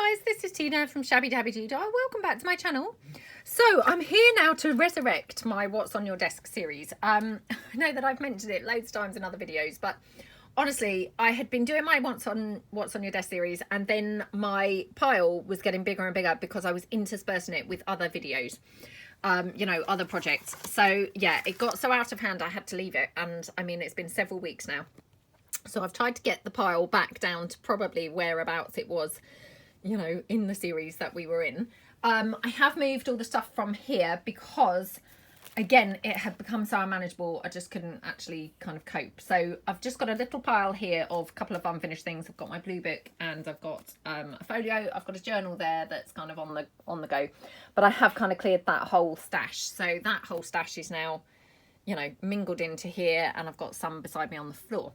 guys, this is Tina from Shabbydabbydoodah. Welcome back to my channel. So I'm here now to resurrect my What's on Your Desk series. I know that I've mentioned it loads of times in other videos, but honestly, I had been doing my What's on Your Desk series, and then my pile was getting bigger and bigger because I was interspersing it with other videos, you know, other projects. So yeah, it got so out of hand I had to leave it, and I mean, it's been several weeks now. So I've tried to get the pile back down to probably whereabouts it was, you know, in the series that we were in. I have moved all the stuff from here because, again, it had become so unmanageable. I just couldn't actually kind of cope. So I've just got a little pile here of a couple of unfinished things. I've got my blue book and I've got a folio. I've got a journal there that's kind of on the go. But I have kind of cleared that whole stash. So that whole stash is now, you know, mingled into here, and I've got some beside me on the floor.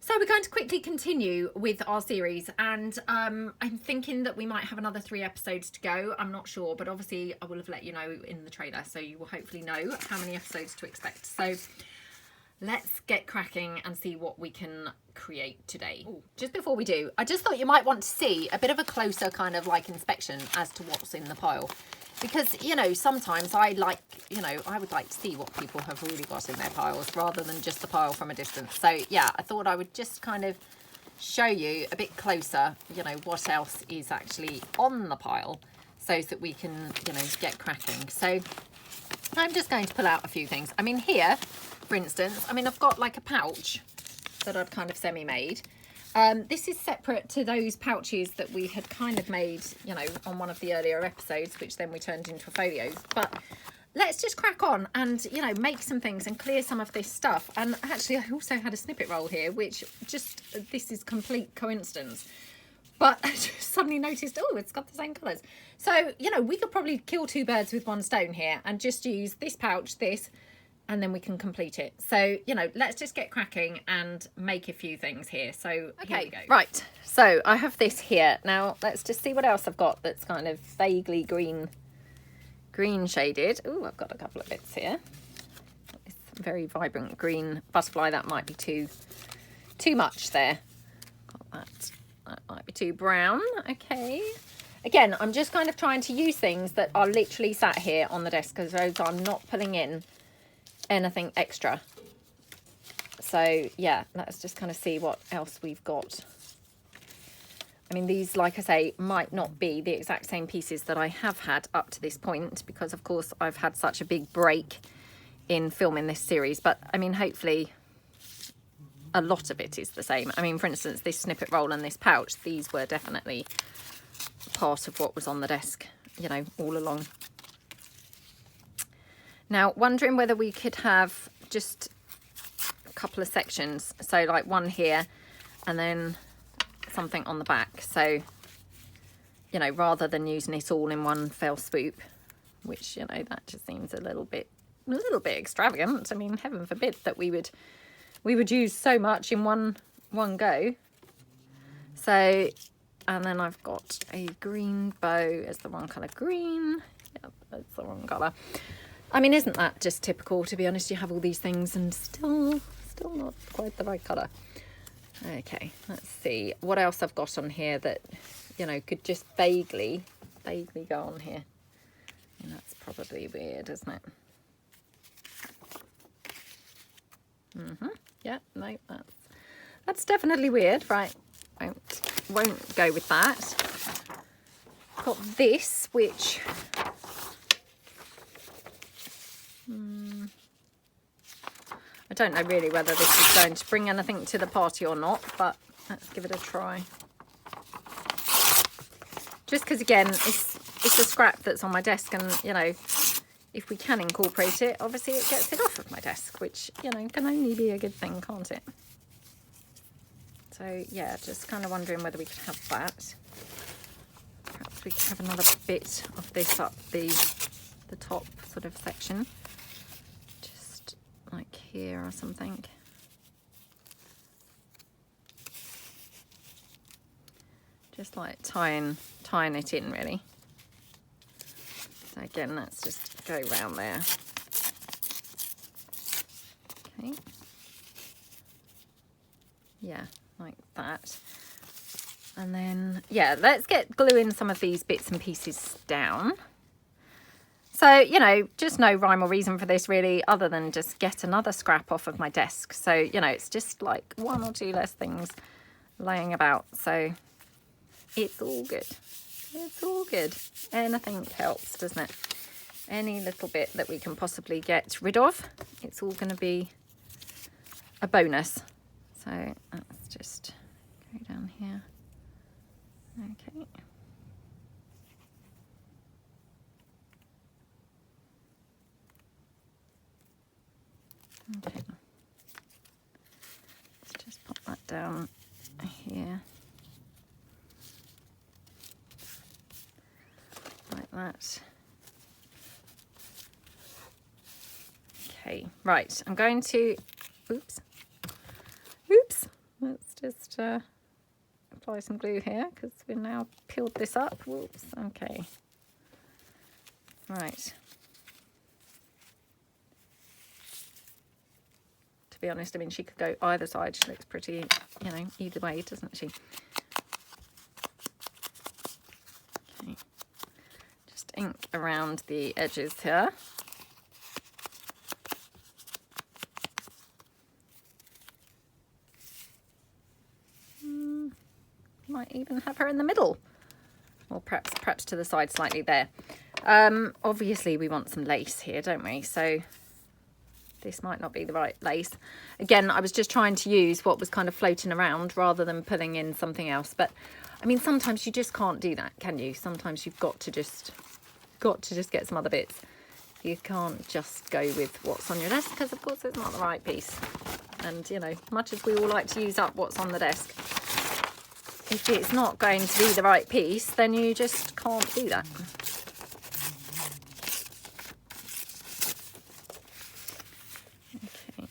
So we're going to quickly continue with our series, and I'm thinking that we might have another 3 episodes to go. I'm not sure, but obviously I will have let you know in the trailer, so you will hopefully know how many episodes to expect. So let's get cracking and see what we can create today. Ooh, just before we do, I just thought you might want to see a bit of a closer kind of like inspection as to what's in the pile. Because, you know, sometimes I like, you know, I would like to see what people have really got in their piles rather than just the pile from a distance. So, yeah, I thought I would just kind of show you a bit closer, you know, what else is actually on the pile so that we can, you know, get cracking. So I'm just going to pull out a few things. I mean, here, for instance, I mean, I've got like a pouch that I've kind of semi-made. This is separate to those pouches that we had kind of made, you know, on one of the earlier episodes, which then we turned into folios. But let's just crack on and, you know, make some things and clear some of this stuff. And actually, I also had a snippet roll here, which just, this is complete coincidence. But I just suddenly noticed, oh, it's got the same colours. So, you know, we could probably kill 2 birds with 1 stone here and just use this pouch, this, and then we can complete it. So, you know, let's just get cracking and make a few things here. So, okay, here we go. Right, so I have this here. Now, let's just see what else I've got that's kind of vaguely green shaded. Oh, I've got a couple of bits here. This very vibrant green butterfly. That might be too much there. Got that. That might be too brown. Okay. Again, I'm just kind of trying to use things that are literally sat here on the desk because those I'm not pulling in anything extra. So yeah, let's just kind of see what else we've got. I mean, these, like I say, might not be the exact same pieces that I have had up to this point because of course I've had such a big break in filming this series, but I mean, hopefully a lot of it is the same. I mean, for instance, this snippet roll and this pouch, these were definitely part of what was on the desk, you know, all along. Now, wondering whether we could have just a couple of sections. So like one here and then something on the back. So, you know, rather than using it all in one fell swoop, which, you know, that just seems a little bit extravagant. I mean, heaven forbid that we would use so much in one go. So, and then I've got a green bow as the wrong colour. Green, yeah, that's the wrong colour. I mean, isn't that just typical, to be honest? You have all these things and still not quite the right colour. Okay, let's see what else I've got on here that, you know, could just vaguely go on here. And that's probably weird, isn't it? Yeah, no, that's definitely weird. Right, won't go with that. Got this, which I don't know really whether this is going to bring anything to the party or not, but let's give it a try. Just because, again, it's a scrap that's on my desk, and, you know, if we can incorporate it, obviously it gets it off of my desk, which, you know, can only be a good thing, can't it? So, yeah, just kind of wondering whether we could have that. Perhaps we could have another bit of this up the top sort of section. Like here or something. Just like tying it in, really. So again, let's just go around there. Okay. Yeah, like that. And then, yeah, let's get gluing some of these bits and pieces down. So, you know, just no rhyme or reason for this really, other than just get another scrap off of my desk. So, you know, it's just like 1 or 2 less things laying about. So it's all good. It's all good. Anything helps, doesn't it? Any little bit that we can possibly get rid of, it's all going to be a bonus. So let's just go down here. Okay. Okay. Let's just pop that down here. Like that. Okay, right. I'm going to, oops. Let's just apply some glue here because we've now peeled this up. Whoops, okay. Right. To be honest, I mean, she could go either side. She looks pretty, you know, either way, doesn't she? Okay. Just ink around the edges here. Might even have her in the middle, or perhaps to the side slightly there. Obviously we want some lace here, don't we? So this might not be the right lace. Again, I was just trying to use what was kind of floating around rather than pulling in something else. But I mean, sometimes you just can't do that, can you? Sometimes you've got to just get some other bits. You can't just go with what's on your desk because of course it's not the right piece. And you know, much as we all like to use up what's on the desk, if it's not going to be the right piece, then you just can't do that. Okay.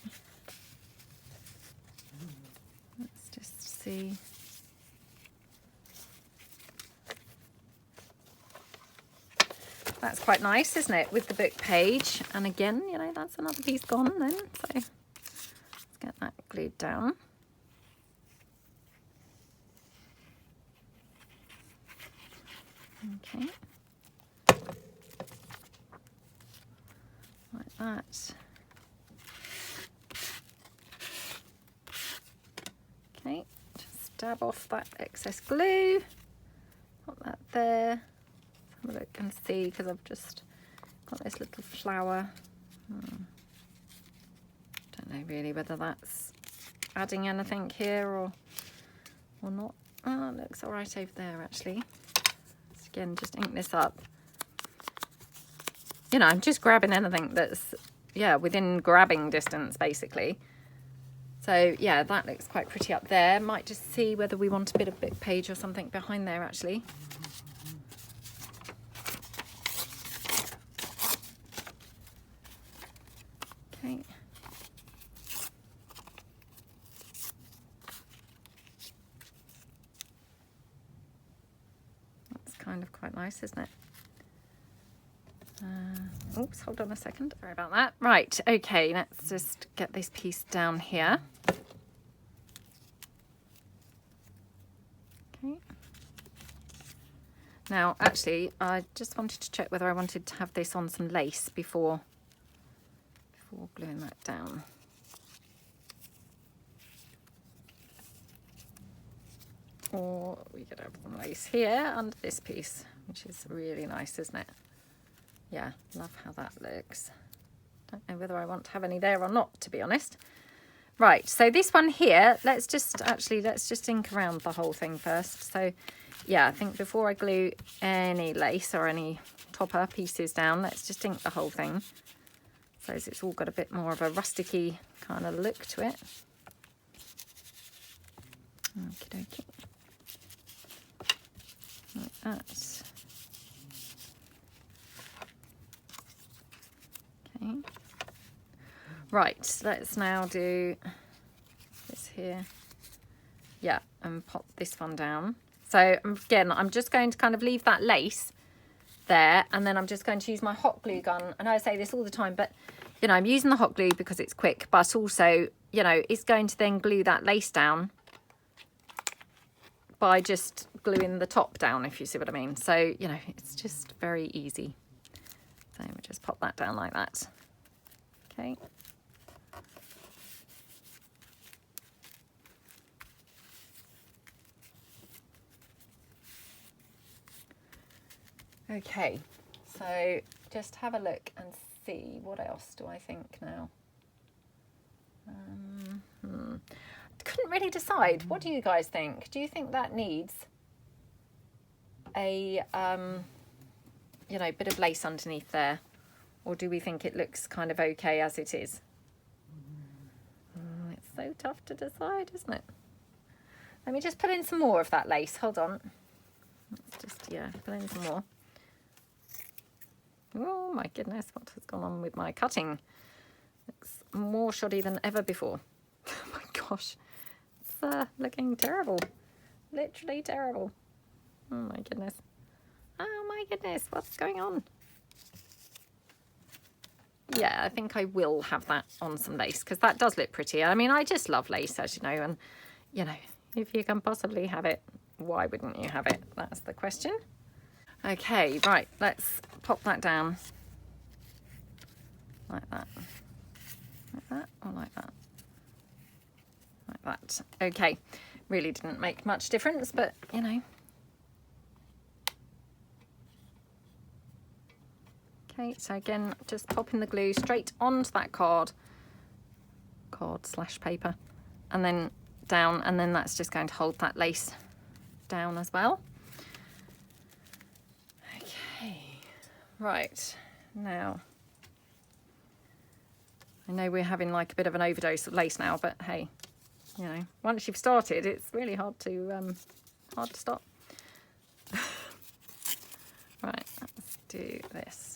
Let's just see. That's quite nice, isn't it, with the book page? And again, you know, that's another piece gone then. So let's get that glued down. Okay, like that. Okay, just dab off that excess glue, put that there. Have a look and see, because I've just got this little flower. Don't know really whether that's adding anything here or not. Oh, it looks all right over there actually. Again, just ink this up. You know, I'm just grabbing anything that's, yeah, within grabbing distance, basically. So, yeah, that looks quite pretty up there. Might just see whether we want a bit of book page or something behind there, actually. Okay. Kind of quite nice, isn't it? Oops, hold on a second. Sorry about that. Right, okay, let's just get this piece down here. Okay. Now, actually, I just wanted to check whether I wanted to have this on some lace before gluing that down. Or we could have some lace here under this piece, which is really nice, isn't it? Yeah, love how that looks. Don't know whether I want to have any there or not, to be honest. Right, so this one here, let's just ink around the whole thing first. So yeah, I think before I glue any lace or any topper pieces down, let's just ink the whole thing. So it's all got a bit more of a rusticy kind of look to it. Okie dokie. Like that. Okay. Right, let's now do this here. Yeah, and pop this one down. So again, I'm just going to kind of leave that lace there, and then I'm just going to use my hot glue gun. I know I say this all the time, but you know, I'm using the hot glue because it's quick, but also, you know, it's going to then glue that lace down by just gluing the top down, if you see what I mean. So, you know, it's just very easy. So we just pop that down like that. Okay. Okay, so just have a look and see what else do I think now. Couldn't really decide. What do you guys think? Do you think that needs a you know, bit of lace underneath there, or do we think it looks kind of okay as it is? It's so tough to decide, isn't it? Let me just put in some more of that lace. Hold on. Let's just, yeah, put in some more. Oh my goodness, what has gone on with my cutting? Looks more shoddy than ever before. Oh my gosh, it's looking terrible. Literally terrible. Oh my goodness. Oh my goodness, what's going on? Yeah, I think I will have that on some lace because that does look pretty. I mean, I just love lace, as you know, and you know, if you can possibly have it, why wouldn't you have it? That's the question. Okay, right, let's pop that down like that. Like that or like that? Like that. Okay, really didn't make much difference, but you know. Okay, so again, just popping the glue straight onto that card / paper, and then down, and then that's just going to hold that lace down as well. Okay, right, now, I know we're having like a bit of an overdose of lace now, but hey, you know, once you've started, it's really hard to stop. Right, let's do this.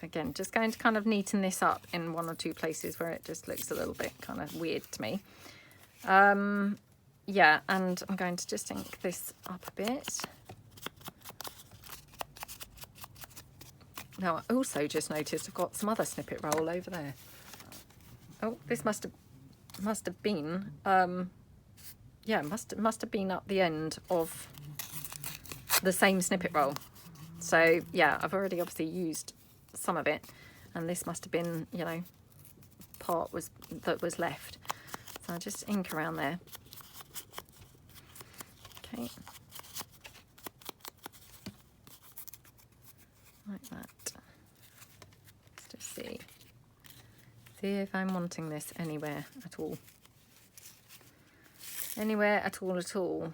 So again, just going to kind of neaten this up in one or two places where it just looks a little bit kind of weird to me. Yeah, and I'm going to just ink this up a bit. Now, I also just noticed I've got some other snippet roll over there. Oh, this must have been, yeah, must have been up the end of the same snippet roll. So yeah, I've already obviously used some of it, and this must have been, you know, part that was left. So I'll just ink around there. Okay, like that. Let's just see if I'm wanting this anywhere at all. Anywhere at all.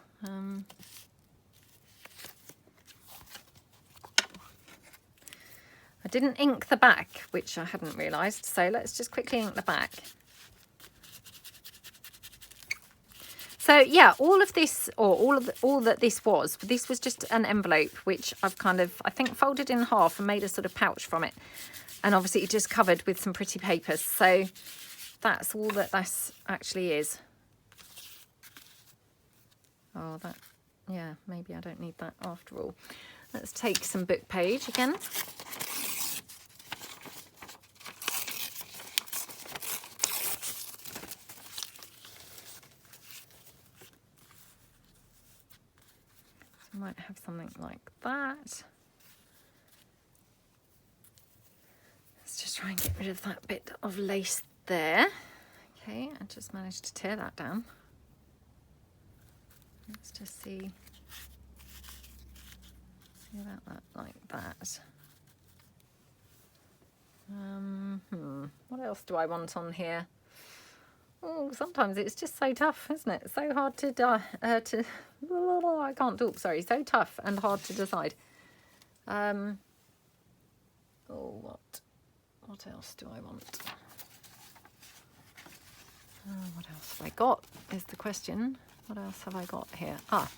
I didn't ink the back, which I hadn't realised, so let's just quickly ink the back. So yeah, all of this, or all that this was just an envelope which I've kind of, I think, folded in half and made a sort of pouch from it, and obviously it just covered with some pretty papers. So that's all that this actually is. Oh, that, yeah, maybe I don't need that after all. Let's take some book page again. Might have something like that. Let's just try and get rid of that bit of lace there. Okay, I just managed to tear that down. Let's just see about that like that. What else do I want on here? Oh, sometimes it's just so tough, isn't it? So hard to I can't talk, sorry. So tough and hard to decide. Oh, what else do I want? What else have I got is the question. What else have I got here? No,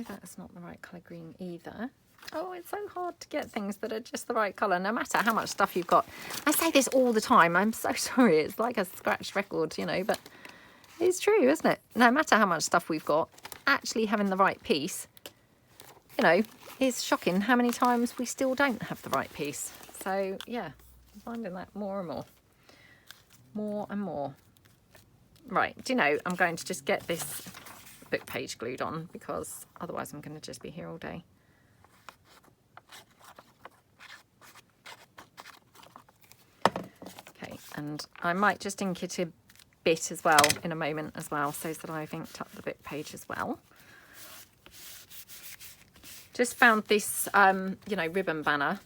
that's not the right colour green either. Oh, it's so hard to get things that are just the right colour, no matter how much stuff you've got. I say this all the time. I'm so sorry. It's like a scratched record, you know, but it's true, isn't it? No matter how much stuff we've got, actually having the right piece, you know, is shocking how many times we still don't have the right piece. So, yeah, I'm finding that more and more. More and more. Right, do you know, I'm going to just get this book page glued on because otherwise I'm going to just be here all day. Okay, and I might just ink it a bit as well in a moment as well, so that I've inked up the book page as well. Just found this, you know, ribbon banner.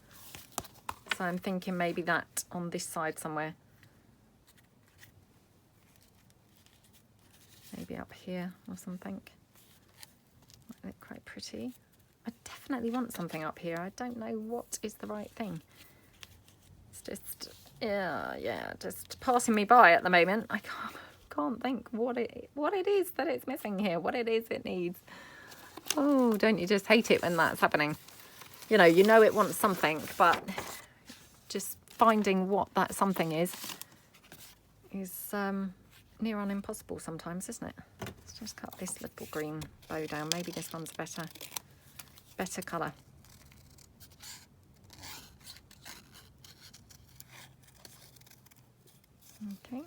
So I'm thinking maybe that on this side somewhere. Maybe up here or something. Might look quite pretty. I definitely want something up here. I don't know what is the right thing. It's just, yeah, just passing me by at the moment. I can't think what it is that it's missing here, what it is it needs. Oh, don't you just hate it when that's happening? You know it wants something, but just finding what that something is near on impossible sometimes, isn't it? Let's just cut this little green bow down. Maybe this one's better colour. Okay.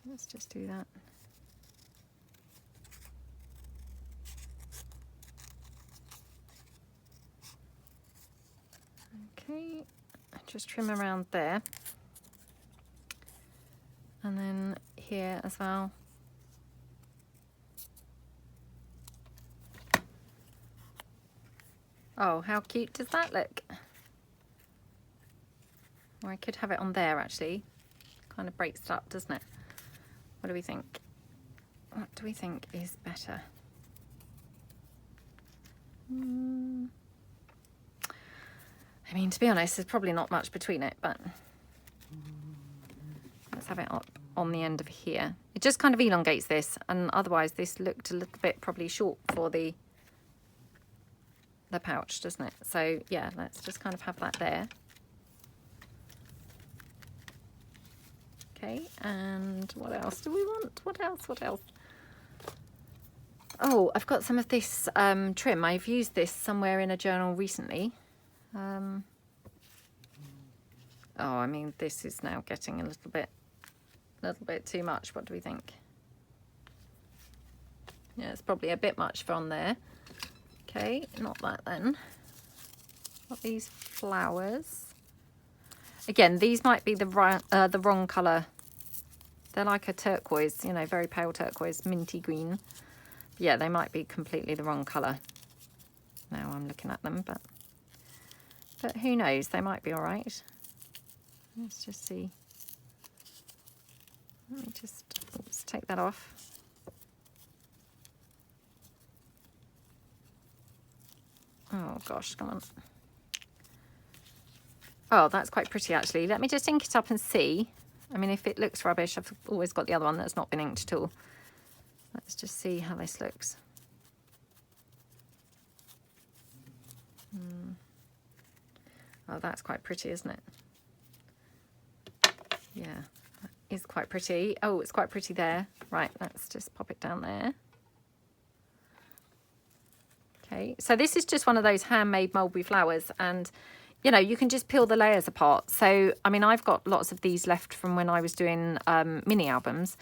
Let's just do that. Okay, just trim around there. And then here as well. Oh, how cute does that look? Or I could have it on there actually. Kind of breaks it up, doesn't it? What do we think? What do we think is better? I mean, to be honest, there's probably not much between it, but let's have it up on the end of here. It just kind of elongates this, and otherwise this looked a little bit probably short for the pouch, doesn't it? So yeah, let's just kind of have that there. Okay, and what else do we want? What else? Oh, I've got some of this trim. I've used this somewhere in a journal recently. Oh, I mean, this is now getting a little bit too much. What do we think? Yeah, it's probably a bit much for on there. Okay, not that then. Got these flowers. Again, these might be the wrong colour. They're like a turquoise, you know, very pale turquoise, minty green. Yeah, they might be completely the wrong colour. Now I'm looking at them, but who knows? They might be all right. Let's just see. Let me just take that off. Oh gosh, come on. Oh, that's quite pretty actually. Let me just ink it up and see. I mean, if it looks rubbish, I've always got the other one that's not been inked at all. Let's just see how this looks. Oh, that's quite pretty, isn't it? Yeah, that is quite pretty. Oh, it's quite pretty there. Right, let's just pop it down there. Okay, so this is just one of those handmade mulberry flowers, and you know, you can just peel the layers apart. So, I mean, I've got lots of these left from when I was doing mini albums,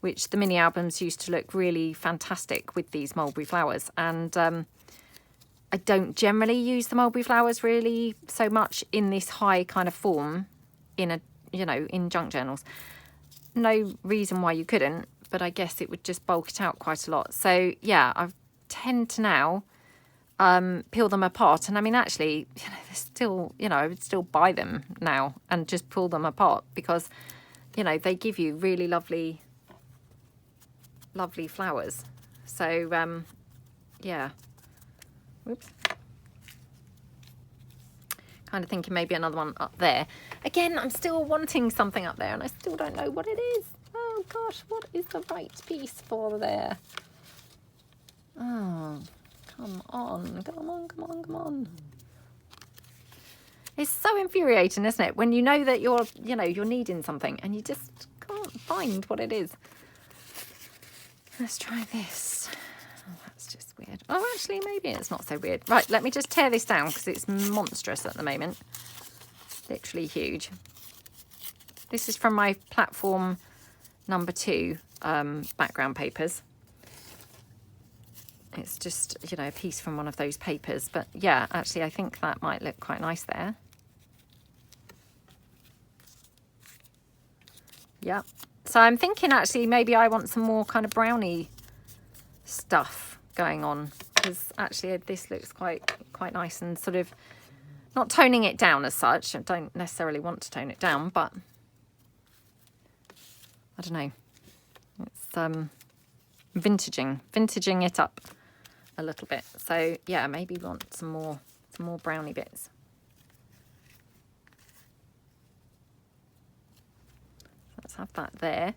which the mini albums used to look really fantastic with these mulberry flowers. And I don't generally use the mulberry flowers really so much in this high kind of form in a, you know, in junk journals. No reason why you couldn't, but I guess it would just bulk it out quite a lot. So yeah, I tend to now peel them apart, and I mean, actually, you know, they're still, you know, I would still buy them now and just pull them apart because, you know, they give you really lovely flowers. So yeah, whoops, kind of thinking maybe another one up there. Again, I'm still wanting something up there and I still don't know what it is. Oh gosh, what is the right piece for there? Oh, come on, come on, come on, come on. It's so infuriating, isn't it? When you know that you're needing something and you just can't find what it is. Let's try this. Oh, that's just weird. Oh, actually, maybe it's not so weird. Right, let me just tear this down because it's monstrous at the moment. Literally huge. This is from my platform number 2 background papers. It's just, you know, a piece from one of those papers. But yeah, actually, I think that might look quite nice there. Yeah. So I'm thinking actually maybe I want some more kind of brownie stuff going on, because actually this looks quite nice and sort of not toning it down as such. I don't necessarily want to tone it down, but I don't know. It's vintaging it up a little bit. So yeah, maybe we want some more brownie bits. Let's have that there.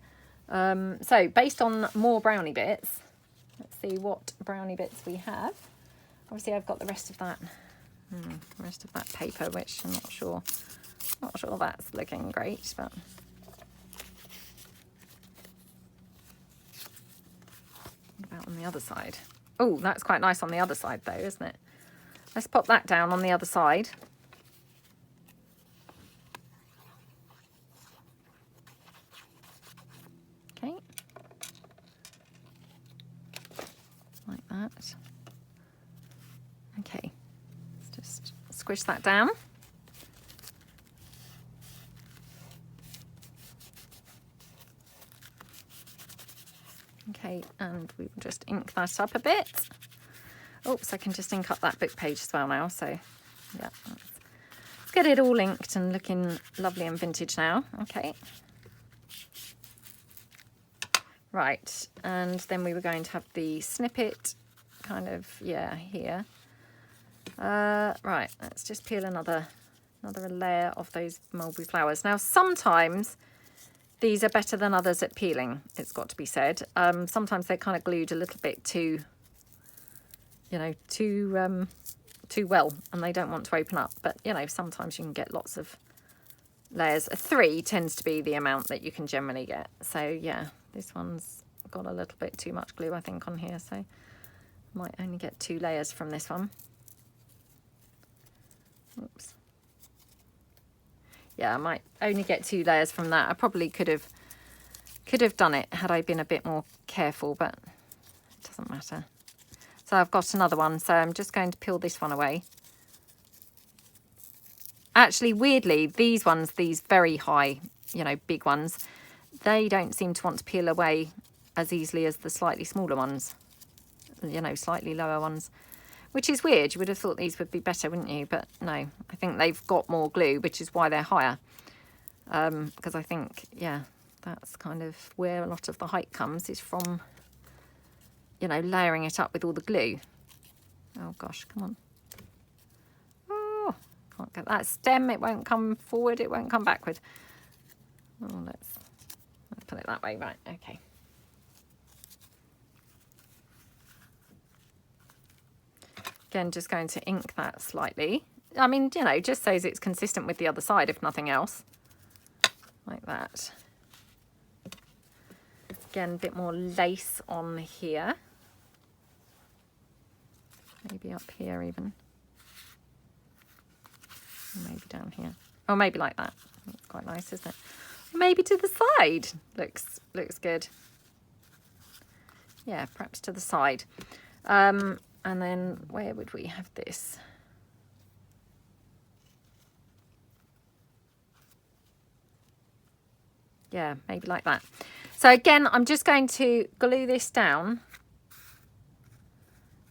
So based on more brownie bits, let's see what brownie bits we have. Obviously I've got the rest of that paper, which I'm not sure that's looking great, but what about on the other side? Oh, that's quite nice on the other side though, isn't it? Let's pop that down on the other side. Okay. Like that. Okay. Let's just squish that down. Okay, and we will just ink that up a bit. Oops, I can just ink up that book page as well now. So, yeah, let's get it all inked and looking lovely and vintage now. Okay. Right, and then we were going to have the snippet kind of, yeah, here. Right, let's just peel another layer of those mulberry flowers. Now, sometimes these are better than others at peeling, it's got to be said. Sometimes they're kind of glued a little bit too, you know, too well, and they don't want to open up. But, you know, sometimes you can get lots of layers. A 3 tends to be the amount that you can generally get. So, yeah, this one's got a little bit too much glue, I think, on here. So, might only get 2 layers from this one. Oops. Yeah, I might only get 2 layers from that. I probably could have done it had I been a bit more careful, but it doesn't matter. So I've got another one, so I'm just going to peel this one away. Actually, weirdly, these ones, these very high, you know, big ones, they don't seem to want to peel away as easily as the slightly smaller ones, you know, slightly lower ones. Which is weird. You would have thought these would be better, wouldn't you? But no, I think they've got more glue, which is why they're higher. Because I think, yeah, that's kind of where a lot of the height comes, is from, you know, layering it up with all the glue. Oh, gosh, come on. Oh, can't get that stem. It won't come forward. It won't come backward. Oh, let's put it that way. Right, okay. Again, just going to ink that slightly. I mean, you know, just so it's consistent with the other side, if nothing else. Like that. Again, a bit more lace on here. Maybe up here even. Or maybe down here. Oh, maybe like that. That's quite nice, isn't it? Maybe to the side. Looks good. Yeah, perhaps to the side. And then where would we have this? Yeah, maybe like that. So again, I'm just going to glue this down.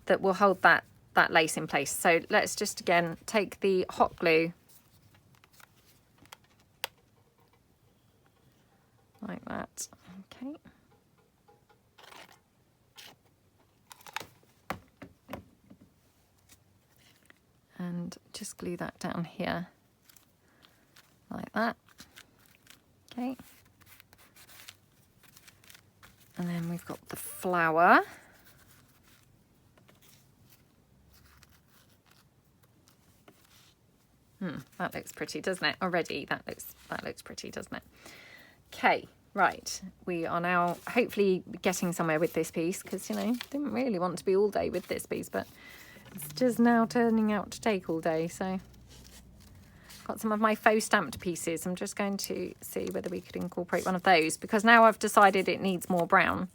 That will hold that lace in place. So let's just again take the hot glue. Like that. Okay. And just glue that down here like that. Okay. And then we've got the flower. That looks pretty, doesn't it? Already that looks pretty, doesn't it? Okay, right. We are now hopefully getting somewhere with this piece, because, you know, didn't really want to be all day with this piece, but it's just now turning out to take all day. So got some of my faux stamped pieces. I'm just going to see whether we could incorporate one of those, because now I've decided it needs more brown.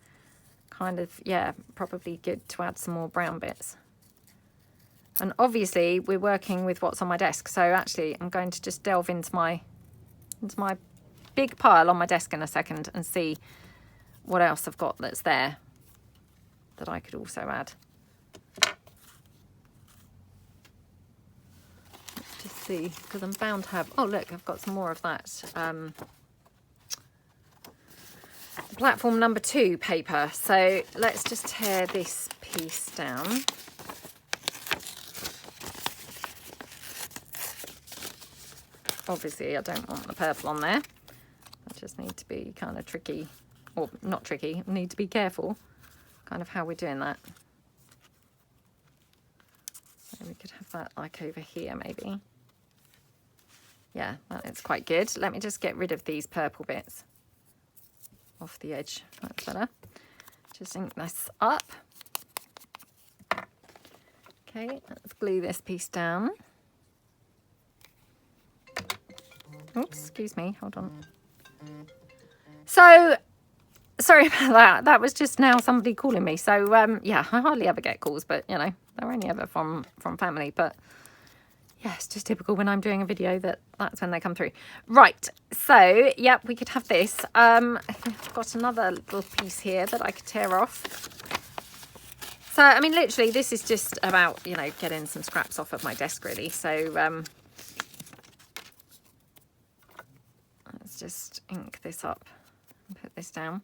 Kind of, yeah, probably good to add some more brown bits. And obviously we're working with what's on my desk, so actually I'm going to just delve into my big pile on my desk in a second and see what else I've got that's there that I could also add. Let's just see, because I'm bound to have, oh look, I've got some more of that platform number 2 paper. So let's just tear this piece down. Obviously I don't want the purple on there. I just need to be kind of tricky, or not tricky, I need to be careful kind of how we're doing that. So we could have that like over here maybe. Yeah, that is quite good. Let me just get rid of these purple bits off the edge. That's better. Just ink this up. Okay, let's glue this piece down. Oops, excuse me, hold on. So, sorry about that. That was just now somebody calling me. So, yeah, I hardly ever get calls, but, you know, they're only ever from family. But, yeah, it's just typical when I'm doing a video that's when they come through. Right, so, yep, we could have this. I've got another little piece here that I could tear off. So, I mean, literally, this is just about, you know, getting some scraps off of my desk, really. So, let's just ink this up and put this down.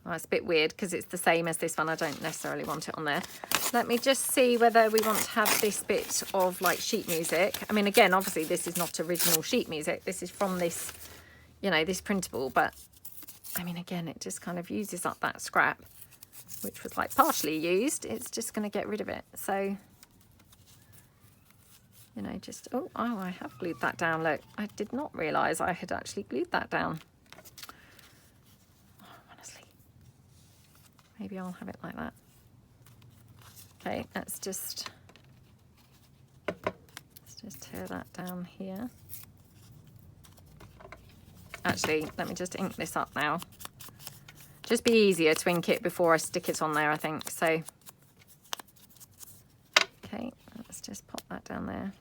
Oh, it's a bit weird because it's the same as this one. I don't necessarily want it on there. Let me just see whether we want to have this bit of like sheet music. I mean, again, obviously this is not original sheet music. This is from this, you know, this printable. But I mean, again, it just kind of uses up that scrap, which was like partially used. It's just going to get rid of it. So, you know, just, oh, I have glued that down. Look, I did not realise I had actually glued that down. Oh, honestly, maybe I'll have it like that. Okay, let's just tear that down here. Actually, let me just ink this up now. Just be easier to ink it before I stick it on there, I think. So, okay, let's just pop that down there.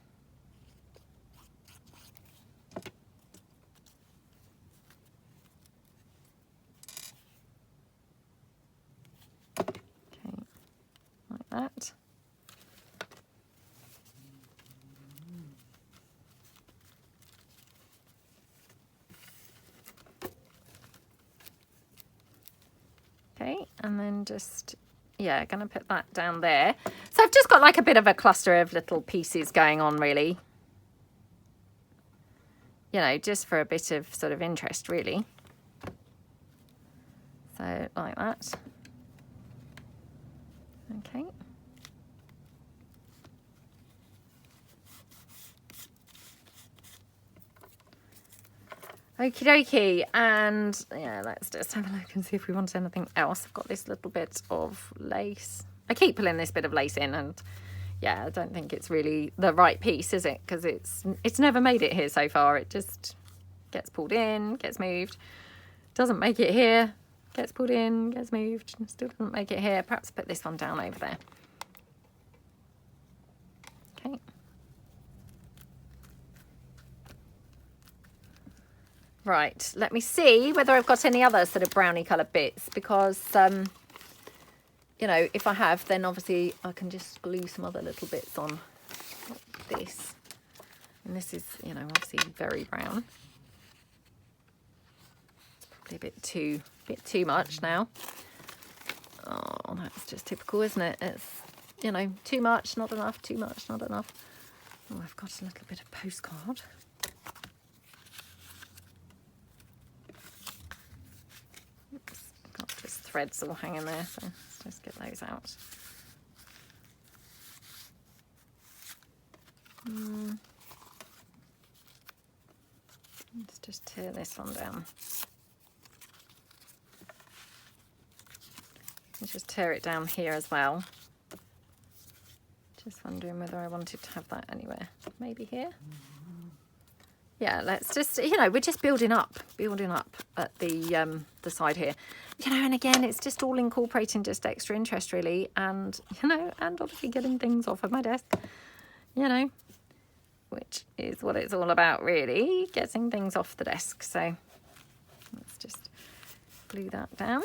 Okay, like that. Okay, and then just, yeah, gonna put that down there. So I've just got like a bit of a cluster of little pieces going on, really. You know, just for a bit of sort of interest, really. So like that. Okay. Okie dokie, and yeah, let's just have a look and see if we want anything else. I've got this little bit of lace. I keep pulling this bit of lace in, and yeah, I don't think it's really the right piece, is it? Because it's never made it here so far. It just gets pulled in, gets moved, doesn't make it here, gets pulled in, gets moved, still doesn't make it here. Perhaps put this one down over there. Okay. Right, let me see whether I've got any other sort of brownie coloured bits, because, you know, if I have, then obviously I can just glue some other little bits on like this. And this is, you know, obviously very brown. It's probably a bit too much now. Oh, that's just typical, isn't it? It's, you know, too much, not enough, too much, not enough. Oh, I've got a little bit of postcard. Got just threads all hanging there, so let's just get those out. Let's just tear this one down. Let's just tear it down here as well, Just wondering whether I wanted to have that anywhere. Maybe here. Yeah, let's just, you know, we're just building up at the side here. You know, and again, it's just all incorporating just extra interest really. And, you know, and obviously getting things off of my desk, you know, which is what it's all about really, getting things off the desk. So let's just glue that down.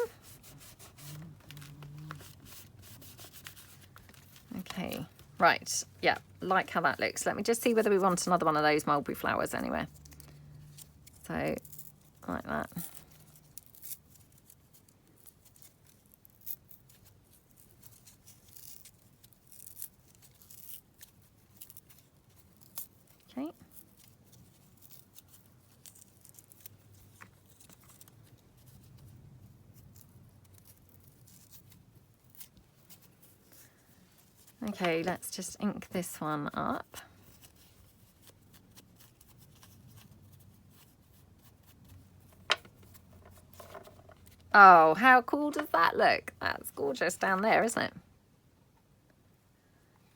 Okay. Right, yeah, like how that looks. Let me just see whether we want another one of those mulberry flowers anywhere. So, like that. Okay. Okay, let's just ink this one up. Oh, how cool does that look? That's gorgeous down there, isn't it?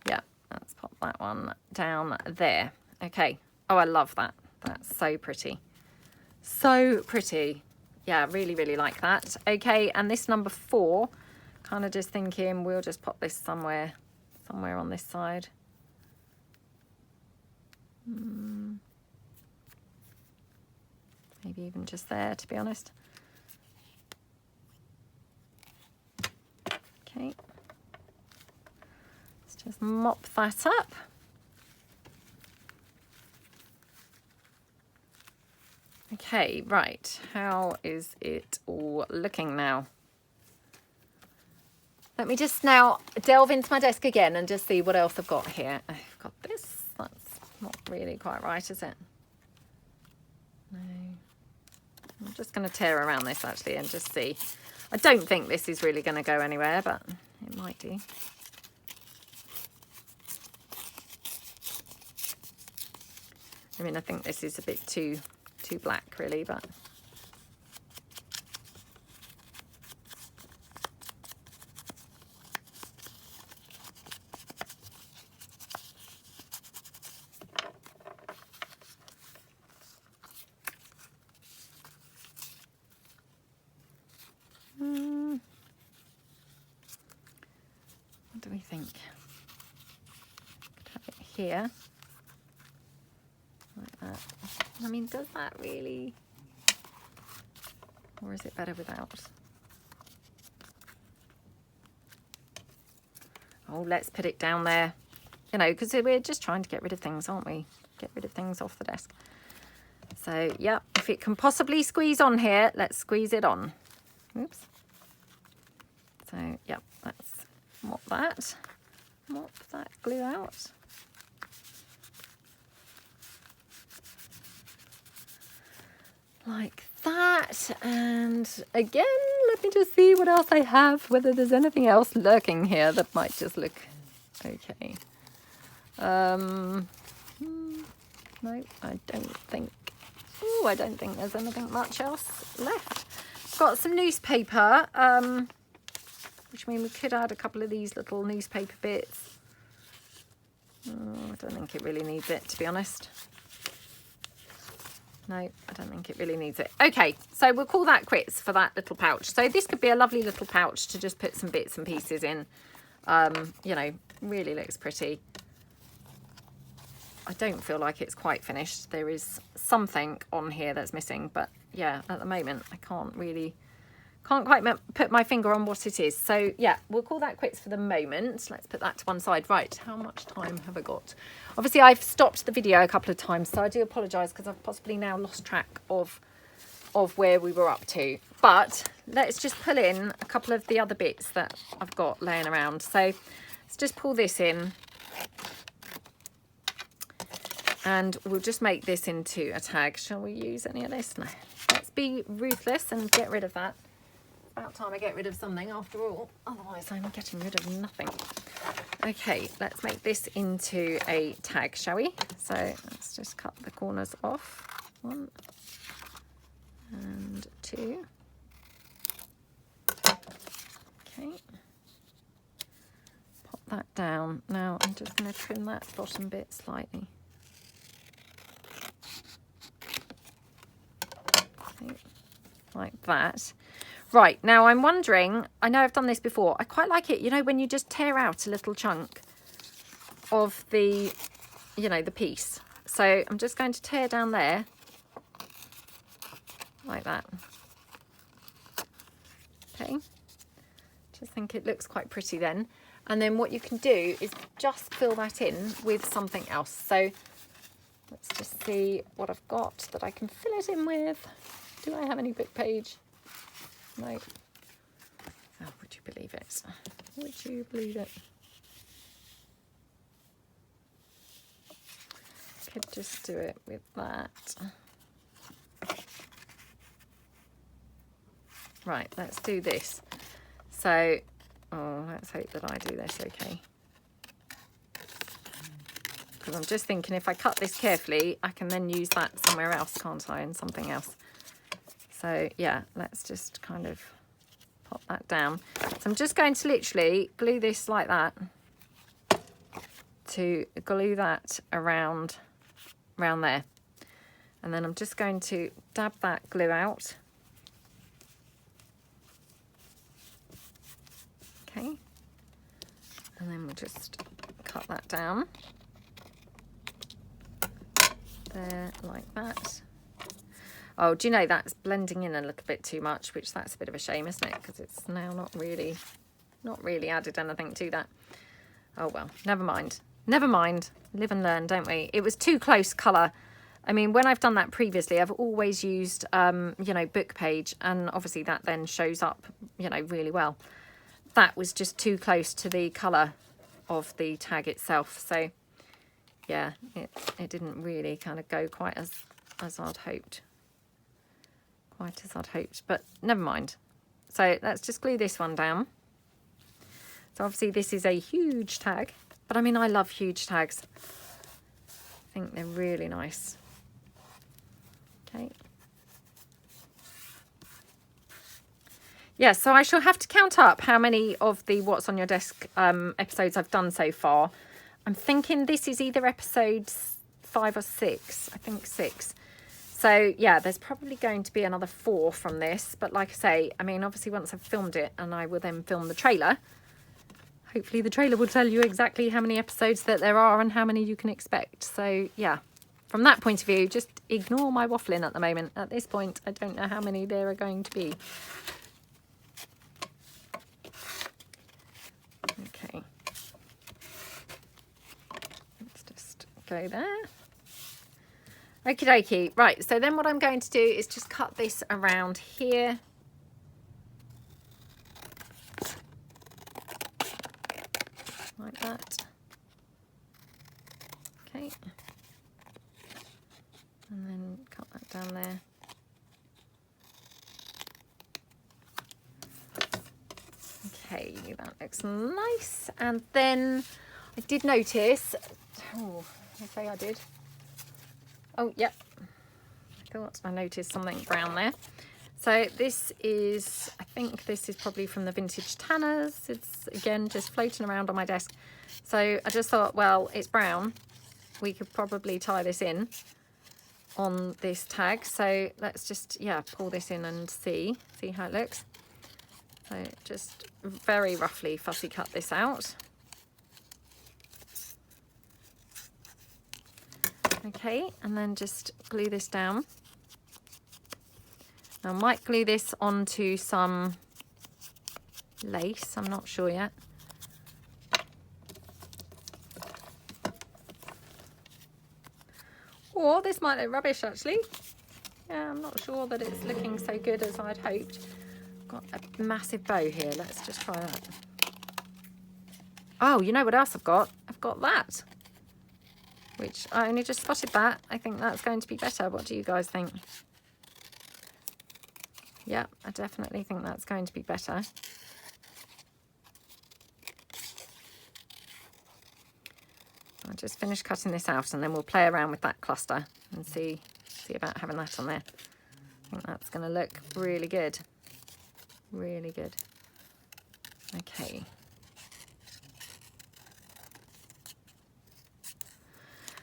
Yeah, let's pop that one down there. Okay. Oh, I love that. That's so pretty. So pretty. Yeah, really, really like that. Okay, and this number 4, kind of just thinking we'll just pop this somewhere on this side. Maybe even just there, to be honest. Okay. Let's just mop that up. Okay, right. How is it all looking now? Let me just now delve into my desk again and just see what else I've got here. I've got this. That's not really quite right, is it? No. I'm just going to tear around this actually and just see. I don't think this is really going to go anywhere, but it might do. I mean, I think this is a bit too black really, but what do we think? Could have it here. Like that. I mean, does that really? Or is it better without? Oh, let's put it down there. You know, because we're just trying to get rid of things, aren't we? Get rid of things off the desk. So, yeah, if it can possibly squeeze on here, let's squeeze it on. Oops. So, yeah, let's mop that glue out. Like that. And again, let me just see what else I have, whether there's anything else lurking here that might just look okay. No, I don't think. Oh, I don't think there's anything much else left. Got some newspaper, which means we could add a couple of these little newspaper bits. Oh, I don't think it really needs it, to be honest. No, I don't think it really needs it. Okay, so we'll call that quits for that little pouch. So this could be a lovely little pouch to just put some bits and pieces in. You know, really looks pretty. I don't feel like it's quite finished. There is something on here that's missing, but yeah, at the moment I can't quite put my finger on what it is. So yeah, we'll call that quits for the moment. Let's put that to one side. Right, how much time have I got? Obviously I've stopped the video a couple of times, so I do apologise because I've possibly now lost track of where we were up to. But let's just pull in a couple of the other bits that I've got laying around. So let's just pull this in. And we'll just make this into a tag. Shall we use any of this? No. Let's be ruthless and get rid of that. About time I get rid of something after all. Otherwise I'm getting rid of nothing. Okay, let's make this into a tag, shall we? So let's just cut the corners off. 1 and 2. Okay. Pop that down. Now I'm just going to trim that bottom bit slightly. Okay, like that. Right, now I'm wondering, I know I've done this before, I quite like it, you know, when you just tear out a little chunk of the, you know, the piece. So I'm just going to tear down there, like that. Okay, just think it looks quite pretty then. And then what you can do is just fill that in with something else. So let's just see what I've got that I can fill it in with. Do I have any book page? No. Oh, would you believe it? Would you believe it? Could just do it with that. Right, let's do this. So, oh, let's hope that I do this okay. Because I'm just thinking if I cut this carefully, I can then use that somewhere else, can't I, in something else. So yeah, let's just kind of pop that down. So I'm just going to literally glue this like that, to glue that around there. And then I'm just going to dab that glue out. Okay. And then we'll just cut that down. There, like that. Oh, do you know that's blending in a little bit too much, which that's a bit of a shame, isn't it? Because it's now not really added anything to that. Oh well, never mind. Never mind. Live and learn, don't we? It was too close colour. I mean, when I've done that previously, I've always used, you know, book page, and obviously that then shows up, you know, really well. That was just too close to the colour of the tag itself. So yeah, it didn't really kind of go quite as I'd hoped. Quite as I'd hoped, but never mind. So let's just glue this one down. So obviously this is a huge tag, but I mean, I love huge tags. I think they're really nice. Okay. Yeah, so I shall have to count up how many of the What's on Your Desk episodes I've done so far. I'm thinking this is either episode 5 or 6. I think 6. So yeah, there's probably going to be another 4 from this. But like I say, I mean, obviously once I've filmed it and I will then film the trailer, hopefully the trailer will tell you exactly how many episodes that there are and how many you can expect. So yeah, from that point of view, just ignore my waffling at the moment. At this point, I don't know how many there are going to be. Okay. Let's just go there. Okie dokie. Right, so then what I'm going to do is just cut this around here. Like that. Okay. And then cut that down there. Okay, that looks nice. And then I did notice, oh, I say I did. Oh, yep. I thought I noticed something brown there. So this is, I think this is probably from the Vintage Tanners. It's, again, just floating around on my desk. So I just thought, well, it's brown. We could probably tie this in on this tag. So let's just, yeah, pull this in and see how it looks. So just very roughly fussy cut this out. Okay, and then just glue this down. Now I might glue this onto some lace, I'm not sure yet. Or this might look rubbish actually. Yeah, I'm not sure that it's looking so good as I'd hoped. Got a massive bow here, let's just try that. Oh, you know what else I've got? I've got that. Which I only just spotted that. I think that's going to be better. What do you guys think? Yeah, I definitely think that's going to be better. I'll just finish cutting this out and then we'll play around with that cluster and see about having that on there. I think that's going to look really good. Really good. Okay.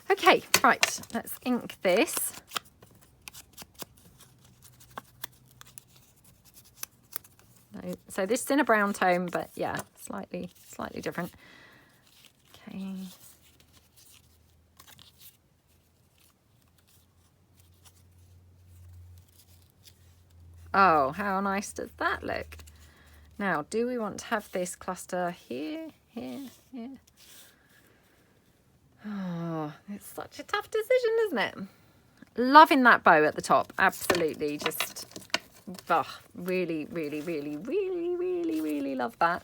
Okay, right, let's ink this. So this is in a brown tone, but yeah, slightly different. Okay. Oh, how nice does that look? Now, do we want to have this cluster here, here, here? Oh, it's such a tough decision, isn't it? Loving that bow at the top, absolutely. Just, really, really, really, really, really, really love that.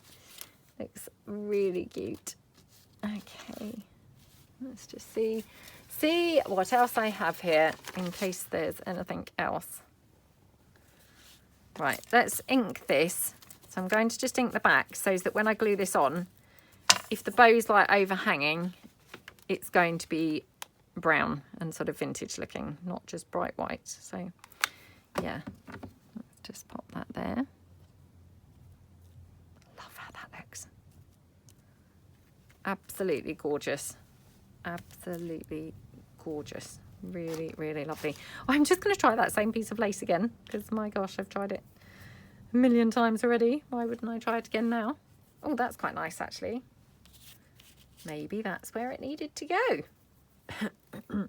Looks really cute. Okay, let's just see what else I have here in case there's anything else. Right, let's ink this. So I'm going to just ink the back so that when I glue this on, if the bow's like overhanging, it's going to be brown and sort of vintage looking, not just bright white. So yeah, let's just pop that there. Love how that looks. Absolutely gorgeous. Absolutely gorgeous. Really, really lovely. I'm just going to try that same piece of lace again because my gosh, I've tried it a million times already. Why wouldn't I try it again now? Oh, that's quite nice actually. Maybe that's where it needed to go. I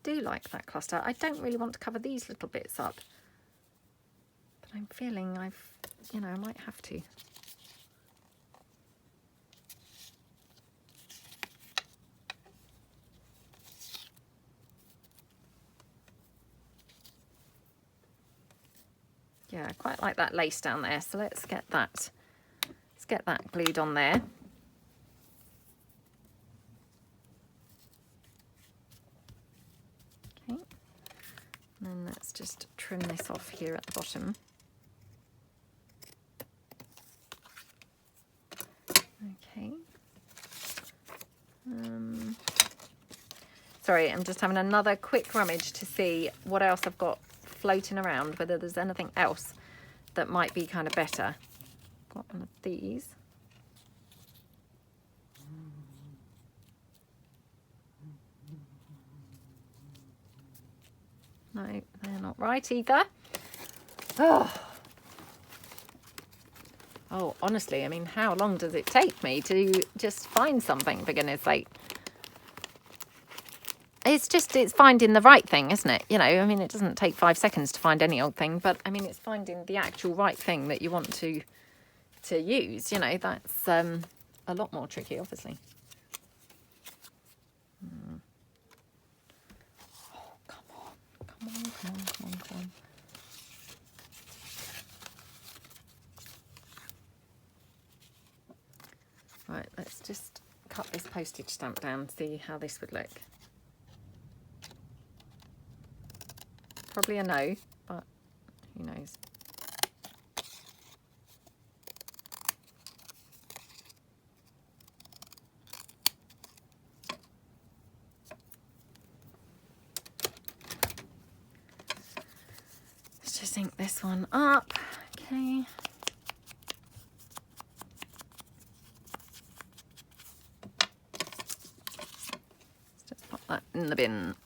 do like that cluster. I don't really want to cover these little bits up, but I'm feeling I might have to. Yeah, I quite like that lace down there. So let's get that glued on there. Okay. And then let's just trim this off here at the bottom. Okay. Sorry, I'm just having another quick rummage to see what else I've got floating around, whether there's anything else that might be kind of better. Got one of these. No, they're not right either. Oh, honestly, I mean, how long does it take me to just find something, for goodness sake? It's finding the right thing, isn't it? You know, I mean, it doesn't take 5 seconds to find any old thing, but I mean, it's finding the actual right thing that you want to use. You know, that's a lot more tricky, obviously. Oh, come on. Right, let's just cut this postage stamp down, see how this would look. Probably a no, but who knows. Let's just ink this one up. Okay. Let's just pop that in the bin.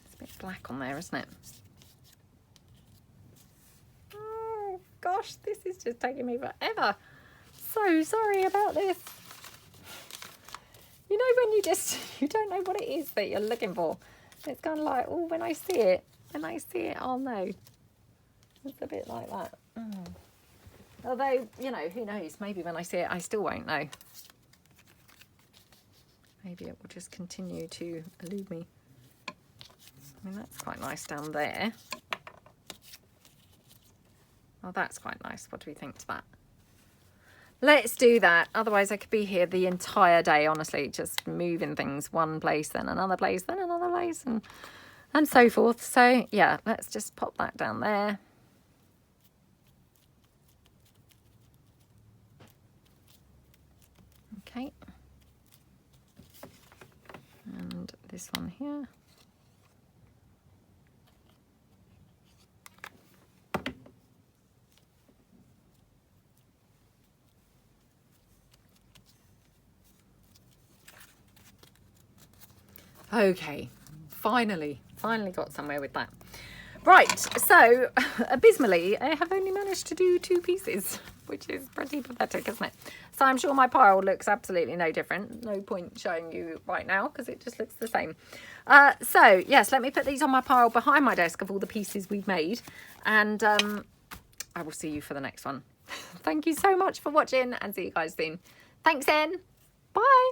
It's a bit black on there, isn't it? Oh gosh, this is just taking me forever. So sorry about this. You know when you don't know what it is that you're looking for. It's kind of like, oh, when I see it, I'll know. It's a bit like that. Although, you know, who knows? Maybe when I see it, I still won't know. Maybe it will just continue to elude me. I mean, that's quite nice down there. Oh, that's quite nice. What do we think to that? Let's do that. Otherwise, I could be here the entire day, honestly, just moving things one place, then another place, then another place, and so forth. So, yeah, let's just pop that down there. Okay. And this one here. Okay, finally got somewhere with that. Right, so abysmally, I have only managed to do 2 pieces, which is pretty pathetic, isn't it? So I'm sure my pile looks absolutely no different. No point showing you right now because it just looks the same. So yes, let me put these on my pile behind my desk of all the pieces we've made, and I will see you for the next one. Thank you so much for watching, and see you guys soon. Thanks, Anne. Bye.